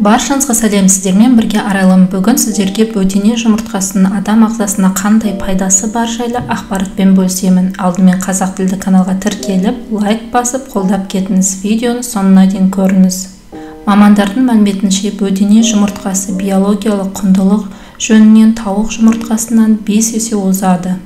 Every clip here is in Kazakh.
Баршаңызға сәлем, сіздермен бірге Арайлым. Бүгін сіздерге бөдене жұмыртқасының адам ағзасына қандай пайдасы бар жайлы ақпаратпен бөлісемін. Алдымен қазақ тілді каналға тіркеліп, лайк басып, қолдап кетіңіз. Видеоны соңына дейін көріңіз. Мамандардың мәліметінше, бөдене жұмыртқасы биологиялық құндылық жөнінен тауық жұмыртқасынан 5 есе озады.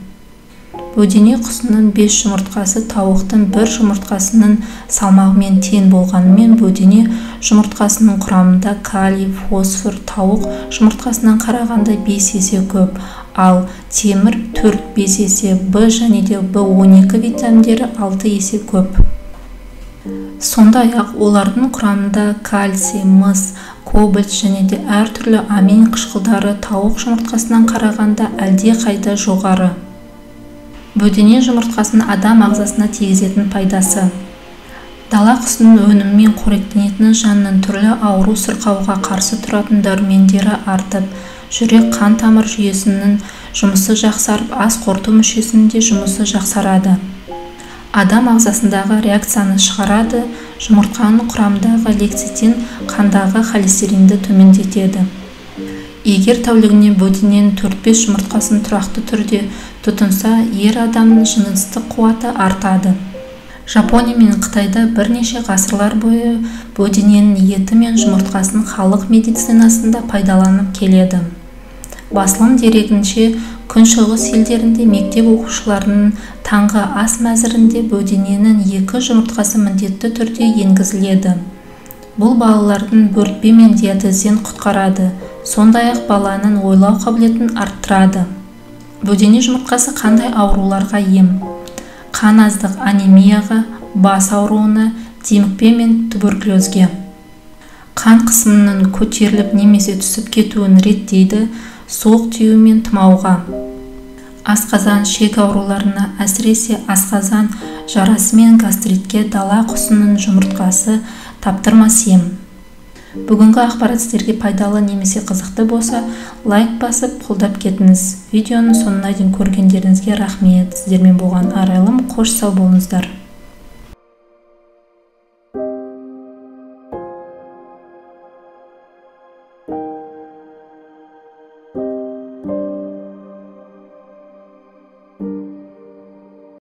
Бөдене құсының 5 жұмыртқасы тауықтың 1 жұмыртқасының салмағымен тең болғанымен, бөдене жұмыртқасының құрамында калий, фосфор тауық жұмыртқасынан қарағанда 5 есе көп, ал темір 4-5 есе, В және де В12 витаминдері 6 есе көп. Сондай-ақ олардың құрамында кальций, мыс, кобальт және де әртүрлі амин қышқылдары тауық жұмыртқасынан қарағанда әлде қайда жоғары. Бөдене жұмыртқасының адам ағзасына тигізетін пайдасы. Дала құсының өнімімен қоректенетін жанның түрлі ауру сырқауға қарсы тұратын дәрумендері артып, жүрек қан тамыр жүйесінің жұмысы жақсарып, ас қорыту мүшесінде жұмысы жақсарады. Адам ағзасындағы реакцияны шығарады, жұмыртқаның құрамындағы лекситин қандағы холестеринді төмендетеді. Егер тәулігіне бөдененің 4-5 жұмыртқасын тұрақты түрде тұтынса, ер адамның жыныстық қуаты артады. Жапония мен Қытайда бірнеше ғасырлар бойы бөдененің еті мен жұмыртқасын халық медицинасында пайдаланып келеді. Басылым дерегінше, күншығыс елдерінде мектеп оқушыларының таңғы ас мәзірінде бөдененің 2 жұмыртқасы міндетті түрде енгізіледі. Бұл балалардың бөртпе мен диабеттен құтқарады, сондай-ақ баланың ойлау қабілетін арттырады. Бөдене жұмыртқасы қандай ауруларға ем? Қан аздық анемияға, бас ауруына, демікпе мен туберкулезге. Қан қысымының көтеріліп немесе түсіп кетуін реттейді, суық тию мен тұмауға. Асқазан, шек ауруларына, әсіресе асқазан жарасы мен гастритке дала құсының жұмыртқасы таптырмас ем. Бүгінгі ақпарат сіздерге пайдалы немесе қызықты болса, лайк басып, қолдап кетіңіз. Видеоны соңына дейін көргендеріңізге рахмет. Сіздермен болған Арайлым, қош сау болыңыздар.